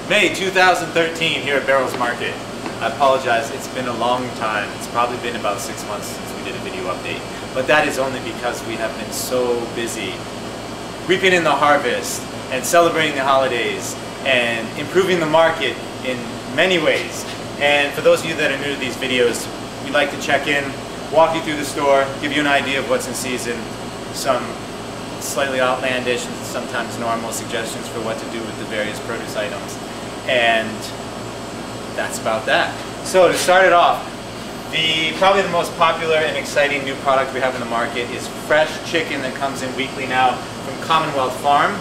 May 2013 here at Barrels Market. I apologize, it's been a long time. It's probably been about 6 months since we did a video update. But that is only because we have been so busy reaping in the harvest and celebrating the holidays and improving the market in many ways. And for those of you that are new to these videos, we'd like to check in, walk you through the store, give you an idea of what's in season, some slightly outlandish and sometimes normal suggestions for what to do with the various produce items. And that's about that. So to start it off, probably the most popular and exciting new product we have in the market is fresh chicken that comes in weekly now from Commonwealth Farm.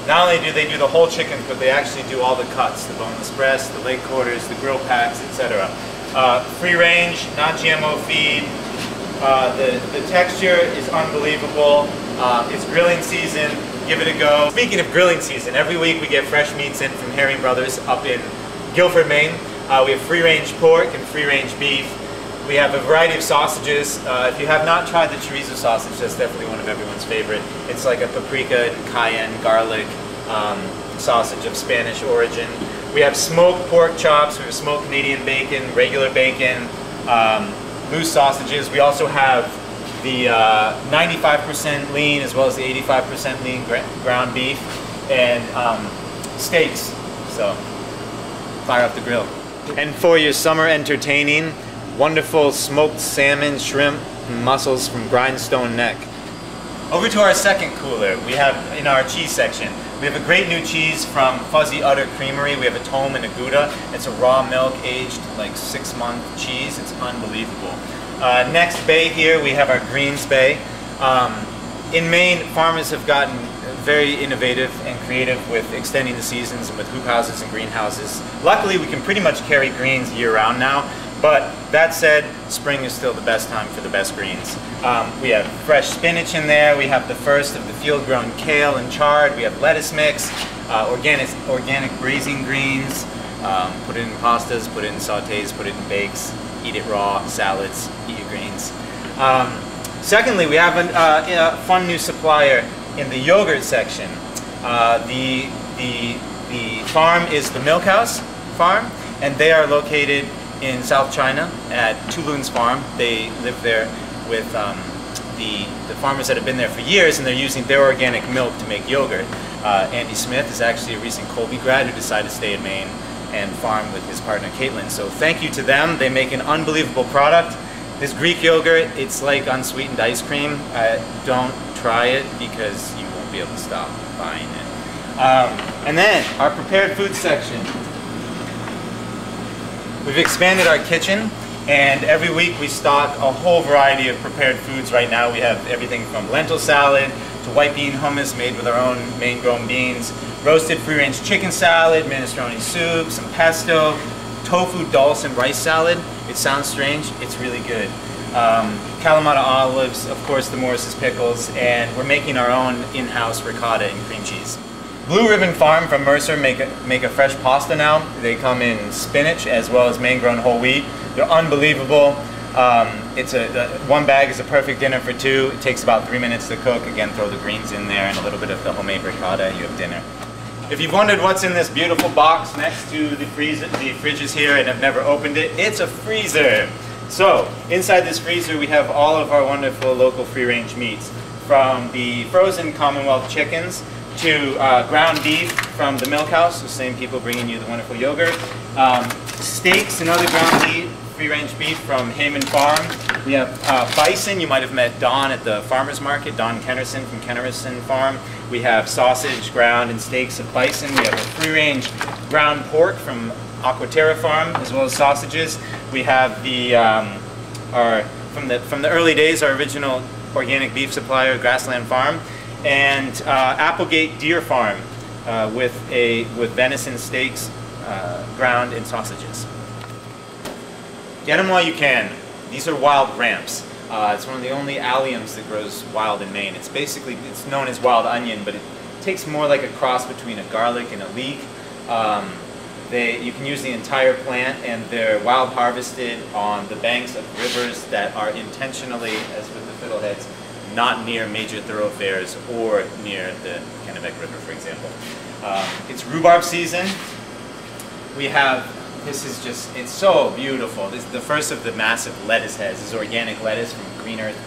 Not only do they do the whole chickens, but they actually do all the cuts, the boneless breast, the leg quarters, the grill packs, etc. Free range, non-GMO feed. The texture is unbelievable. It's grilling season. Give it a go. Speaking of grilling season, every week we get fresh meats in from Herring Brothers up in Guilford, Maine. We have free-range pork and free-range beef. We have a variety of sausages. If you have not tried the chorizo sausage, that's definitely one of everyone's favorite. It's like a paprika and cayenne garlic sausage of Spanish origin. We have smoked pork chops. We have smoked Canadian bacon, regular bacon, loose sausages. We also have the 95% lean as well as the 85% lean ground beef and steaks. So fire up the grill. And for your summer entertaining, wonderful smoked salmon, shrimp, and mussels from Grindstone Neck. Over to our second cooler, we have in our cheese section, we have a great new cheese from Fuzzy Udder Creamery. We have a Tome and a Gouda. It's a raw milk aged like 6-month cheese. It's unbelievable. Next bay here, we have our Greens Bay. In Maine, farmers have gotten very innovative and creative with extending the seasons and with hoop houses and greenhouses. Luckily, we can pretty much carry greens year-round now, but that said, spring is still the best time for the best greens. We have fresh spinach in there. We have the first of the field-grown kale and chard. We have lettuce mix, organic braising greens. Put it in pastas, put it in sautés, put it in bakes. Eat it raw, salads, eat your greens. Secondly, we have a fun new supplier in the yogurt section. The farm is the Milk House Farm, and they are located in South China at Tulun's Farm. They live there with the farmers that have been there for years, and they're using their organic milk to make yogurt. Andy Smith is actually a recent Colby grad who decided to stay in Maine and farm with his partner Caitlin. So thank you to them. They make an unbelievable product. This Greek yogurt, it's like unsweetened ice cream. Don't try it because you won't be able to stop buying it. And then our prepared food section. We've expanded our kitchen, and every week we stock a whole variety of prepared foods. Right now we have everything from lentil salad to white bean hummus made with our own Maine-grown beans, roasted free-range chicken salad, minestrone soup, some pesto, tofu dulse and rice salad. It sounds strange, it's really good. Kalamata olives, of course the Morris's pickles, and we're making our own in-house ricotta and cream cheese. Blue Ribbon Farm from Mercer make a fresh pasta now. They come in spinach as well as Maine-grown whole wheat. They're unbelievable. One bag is a perfect dinner for two. It takes about 3 minutes to cook. Again, throw the greens in there and a little bit of the homemade ricotta, and you have dinner. If you've wondered what's in this beautiful box next to the fridges here and have never opened it, it's a freezer. So inside this freezer we have all of our wonderful local free-range meats, from the frozen Commonwealth chickens to ground beef from the Milk House, the same people bringing you the wonderful yogurt, steaks and other ground beef, free-range beef from Heyman Farm. We have bison. You might have met Don at the farmer's market, Don Kennerson from Kennerson Farm. We have sausage, ground, and steaks of bison. We have a free-range ground pork from Aquaterra Farm, as well as sausages. We have from the early days, our original organic beef supplier, Grassland Farm, and Applegate Deer Farm with venison steaks, ground, and sausages. Get them while you can. These are wild ramps. It's one of the only alliums that grows wild in Maine. It's known as wild onion, but it tastes more like a cross between a garlic and a leek. You can use the entire plant, and they're wild harvested on the banks of rivers that are intentionally, as with the fiddleheads, not near major thoroughfares or near the Kennebec River, for example. It's rhubarb season. we have, this is just, it's so beautiful. This is the first of the massive lettuce heads. This is organic lettuce from Green Earth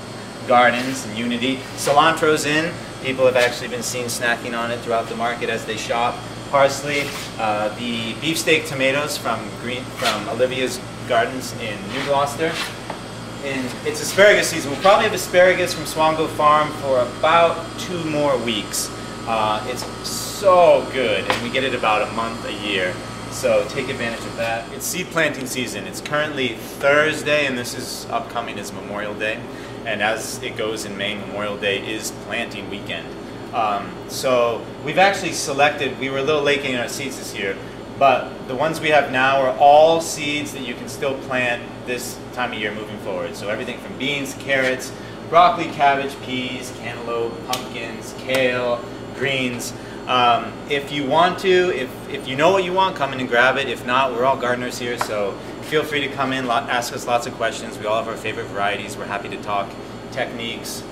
Gardens and Unity. Cilantro's in. People have actually been seen snacking on it throughout the market as they shop. Parsley, the beefsteak tomatoes from Olivia's Gardens in New Gloucester. And it's asparagus season. We'll probably have asparagus from Swango Farm for about 2 more weeks. It's so good, and we get it about a month a year. So take advantage of that. It's seed planting season. It's currently Thursday, and this is upcoming is Memorial Day. And as it goes in Maine, Memorial Day is planting weekend. So we've actually selected, we were a little late getting our seeds this year, but the ones we have now are all seeds that you can still plant this time of year moving forward. So everything from beans, carrots, broccoli, cabbage, peas, cantaloupe, pumpkins, kale, greens. If you want to, if you know what you want, come in and grab it. If not, we're all gardeners here, so feel free to come in, ask us lots of questions. We all have our favorite varieties. We're happy to talk techniques,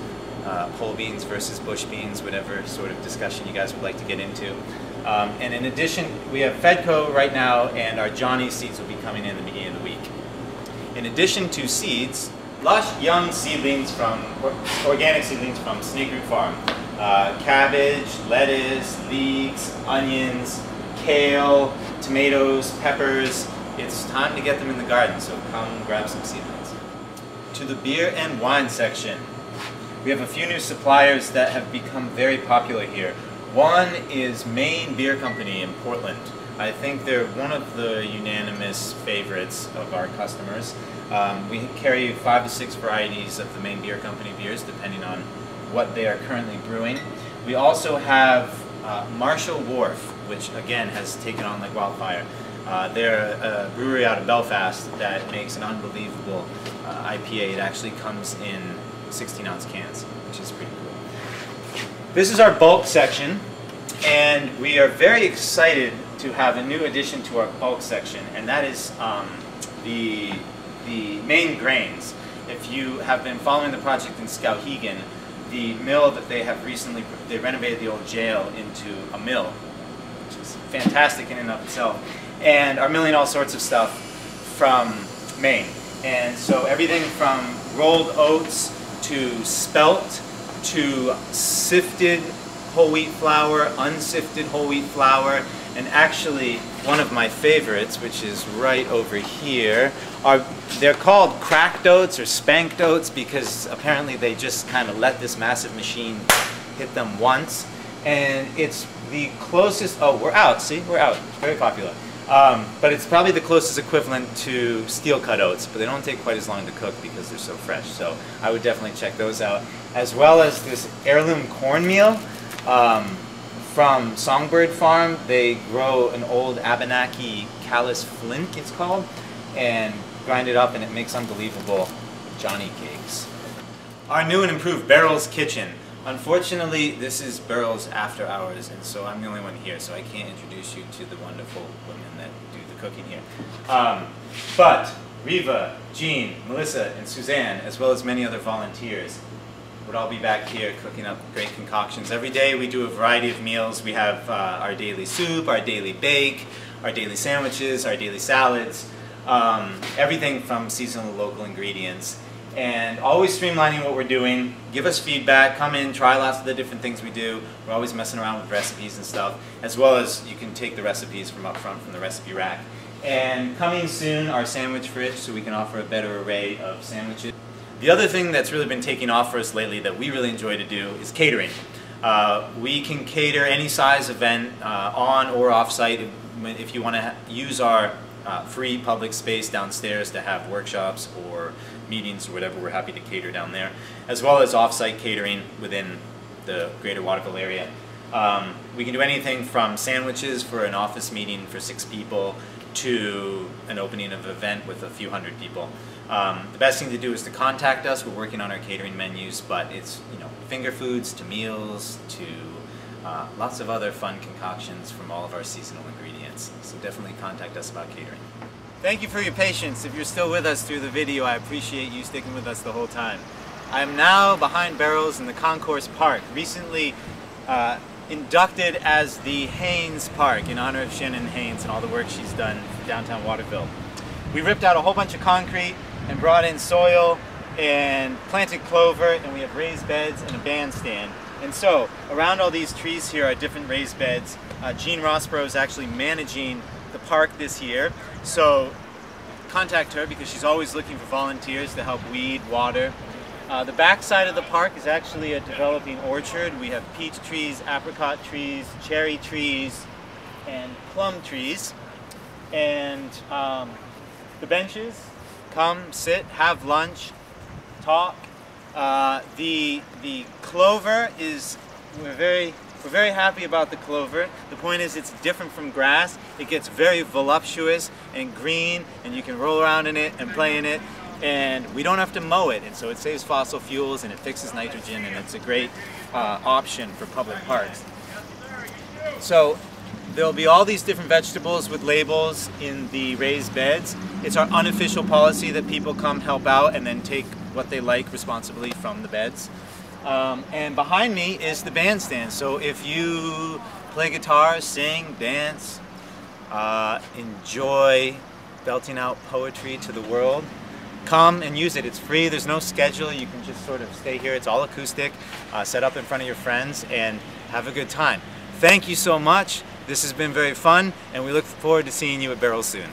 pole beans versus bush beans, whatever sort of discussion you guys would like to get into. And in addition, we have Fedco right now, and our Johnny seeds will be coming in the beginning of the week. In addition to seeds, lush young seedlings from, organic seedlings from Snake Root Farm. Cabbage, lettuce, leeks, onions, kale, tomatoes, peppers. It's time to get them in the garden, so come grab some seedlings. To the beer and wine section. We have a few new suppliers that have become very popular here. One is Maine Beer Company in Portland. I think they're one of the unanimous favorites of our customers. We carry 5 to 6 varieties of the Maine Beer Company beers, depending on what they are currently brewing. We also have Marshall Wharf, which again has taken on like wildfire. They're a brewery out of Belfast that makes an unbelievable IPA. It actually comes in 16-ounce cans, which is pretty cool. This is our bulk section, and we are very excited to have a new addition to our bulk section, and that is the Maine grains. If you have been following the project in Skowhegan, the mill that they have recently, they renovated the old jail into a mill, which is fantastic in and of itself, and are milling all sorts of stuff from Maine. And so everything from rolled oats to spelt to sifted whole wheat flour, unsifted whole wheat flour, and actually one of my favorites, which is right over here, they're called cracked oats or spanked oats because apparently they just kind of let this massive machine hit them once. And it's the closest, oh, we're out, see, we're out, it's very popular. But it's probably the closest equivalent to steel cut oats, but they don't take quite as long to cook because they're so fresh. So I would definitely check those out. As well as this heirloom cornmeal from Songbird Farm. They grow an old Abenaki callus flint, it's called, and grind it up, and it makes unbelievable Johnny cakes. Our new and improved Beryl's Kitchen. Unfortunately, this is Beryl's after hours, and so I'm the only one here, so I can't introduce you to the wonderful women that do the cooking here. But Riva, Jean, Melissa, and Suzanne, as well as many other volunteers, would all be back here cooking up great concoctions. Every day we do a variety of meals. We have our daily soup, our daily bake, our daily sandwiches, our daily salads, everything from seasonal local ingredients. And always streamlining what we're doing. Give us feedback, come in, try lots of the different things we do. We're always messing around with recipes and stuff, as well as you can take the recipes from up front from the recipe rack. And coming soon, our sandwich fridge, so we can offer a better array of sandwiches. The other thing that's really been taking off for us lately that we really enjoy to do is catering. We can cater any size event on or off-site. If you want to use our free public space downstairs to have workshops or meetings or whatever, we're happy to cater down there, as well as off-site catering within the greater Waterville area. We can do anything from sandwiches for an office meeting for 6 people to an opening of an event with a few hundred people. The best thing to do is to contact us. We're working on our catering menus, but it's, you know, finger foods to meals to lots of other fun concoctions from all of our seasonal ingredients. So definitely contact us about catering. Thank you for your patience. If you're still with us through the video, I appreciate you sticking with us the whole time. I am now behind Beryl's in the Concourse Park. Recently, inducted as the Haynes Park in honor of Shannon Haynes and all the work she's done for downtown Waterville. We ripped out a whole bunch of concrete and brought in soil and planted clover, and we have raised beds and a bandstand. And so around all these trees here are different raised beds. Jean Rossborough is actually managing the park this year, so contact her because she's always looking for volunteers to help weed, water. The back side of the park is actually a developing orchard. We have peach trees, apricot trees, cherry trees, and plum trees. And the benches, come, sit, have lunch, talk. The clover is, we're very happy about the clover. The point is it's different from grass. It gets very voluptuous and green, and you can roll around in it and play in it. And we don't have to mow it, and so it saves fossil fuels and it fixes nitrogen, and it's a great option for public parks. So there'll be all these different vegetables with labels in the raised beds. It's our unofficial policy that people come help out and then take what they like responsibly from the beds. And behind me is the bandstand, so if you play guitar, sing, dance, enjoy belting out poetry to the world, come and use it. It's free, there's no schedule, you can just sort of stay here. It's all acoustic, set up in front of your friends and have a good time. Thank you so much. This has been very fun, and we look forward to seeing you at Barrel soon.